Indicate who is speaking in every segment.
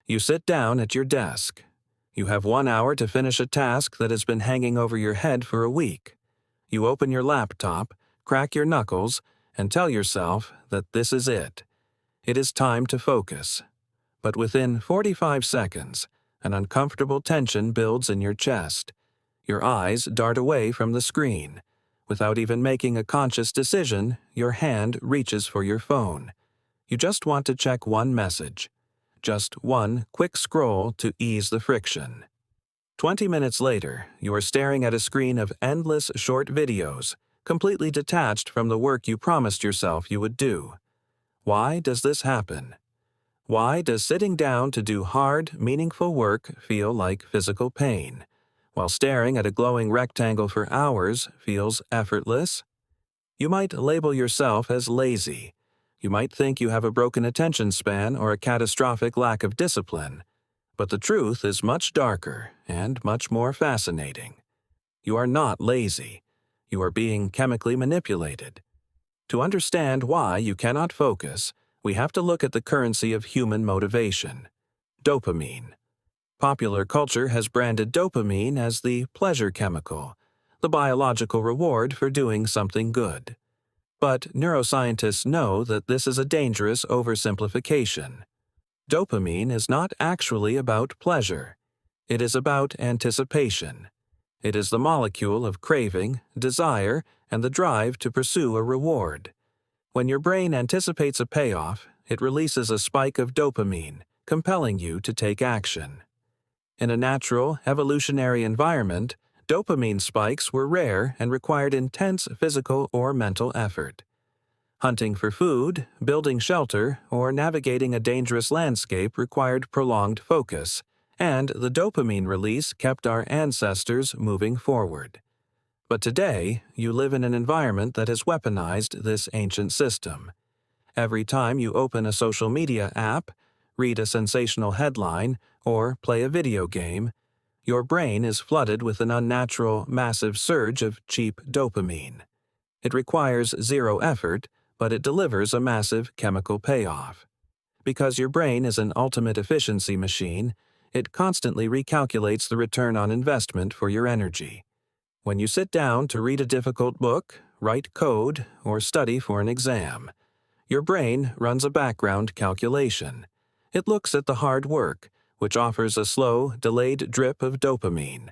Speaker 1: You sit down at your desk. You have 1 hour to finish a task that has been hanging over your head for a week. You open your laptop, crack your knuckles, and tell yourself that this is it. It is time to focus. But within 45 seconds, an uncomfortable tension builds in your chest. Your eyes dart away from the screen. Without even making a conscious decision, your hand reaches for your phone. You just want to check one message. Just one quick scroll to ease the friction. 20 minutes later, you are staring at a screen of endless short videos, completely detached from the work you promised yourself you would do. Why does this happen? Why does sitting down to do hard, meaningful work feel like physical pain, while staring at a glowing rectangle for hours feels effortless? You might label yourself as lazy. You might think you have a broken attention span or a catastrophic lack of discipline. But the truth is much darker and much more fascinating. You are not lazy. You are being chemically manipulated. To understand why you cannot focus, we have to look at the currency of human motivation: dopamine. Popular culture has branded dopamine as the pleasure chemical, the biological reward for doing something good. But neuroscientists know that this is a dangerous oversimplification. Dopamine is not actually about pleasure. It is about anticipation. It is the molecule of craving, desire, and the drive to pursue a reward. When your brain anticipates a payoff, it releases a spike of dopamine, compelling you to take action. In a natural, evolutionary environment, dopamine spikes were rare and required intense physical or mental effort. Hunting for food, building shelter, or navigating a dangerous landscape required prolonged focus, and the dopamine release kept our ancestors moving forward. But today, you live in an environment that has weaponized this ancient system. Every time you open a social media app, read a sensational headline, or play a video game, your brain is flooded with an unnatural, massive surge of cheap dopamine. It requires zero effort, but it delivers a massive chemical payoff. Because your brain is an ultimate efficiency machine, it constantly recalculates the return on investment for your energy. When you sit down to read a difficult book, write code, or study for an exam, your brain runs a background calculation. It looks at the hard work, which offers a slow, delayed drip of dopamine.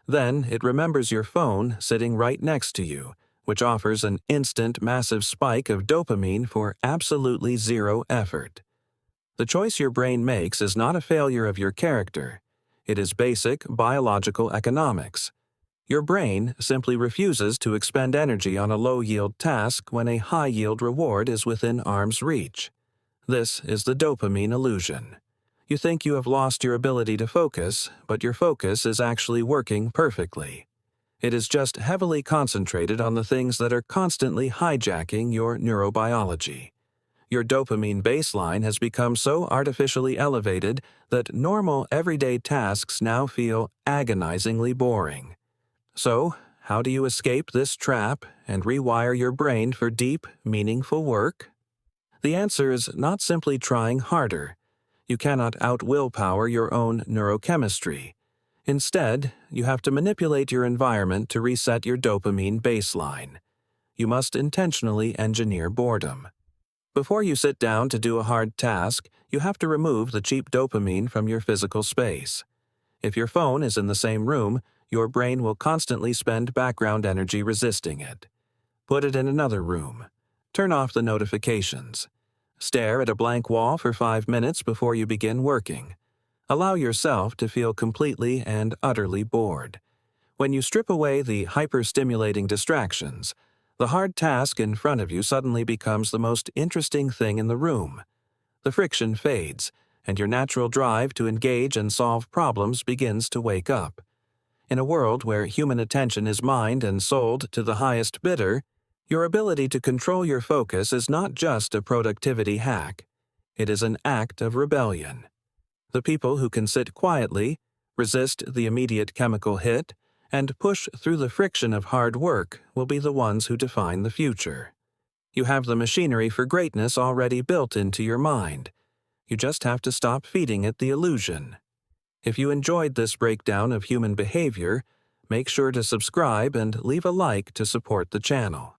Speaker 1: Then it remembers your phone sitting right next to you, which offers an instant massive spike of dopamine for absolutely zero effort. The choice your brain makes is not a failure of your character. It is basic biological economics. Your brain simply refuses to expend energy on a low-yield task when a high-yield reward is within arm's reach. This is the dopamine illusion. You think you have lost your ability to focus, but your focus is actually working perfectly. It is just heavily concentrated on the things that are constantly hijacking your neurobiology. Your dopamine baseline has become so artificially elevated that normal everyday tasks now feel agonizingly boring. So, how do you escape this trap and rewire your brain for deep, meaningful work? The answer is not simply trying harder. You cannot out-willpower your own neurochemistry. Instead, you have to manipulate your environment to reset your dopamine baseline. You must intentionally engineer boredom. Before you sit down to do a hard task, you have to remove the cheap dopamine from your physical space. If your phone is in the same room, your brain will constantly spend background energy resisting it. Put it in another room. Turn off the notifications. Stare at a blank wall for 5 minutes before you begin working. Allow yourself to feel completely and utterly bored. When you strip away the hyper-stimulating distractions, the hard task in front of you suddenly becomes the most interesting thing in the room. The friction fades, and your natural drive to engage and solve problems begins to wake up. In a world where human attention is mined and sold to the highest bidder, your ability to control your focus is not just a productivity hack. It is an act of rebellion. The people who can sit quietly, resist the immediate chemical hit, and push through the friction of hard work will be the ones who define the future. You have the machinery for greatness already built into your mind. You just have to stop feeding it the illusion. If you enjoyed this breakdown of human behavior, make sure to subscribe and leave a like to support the channel.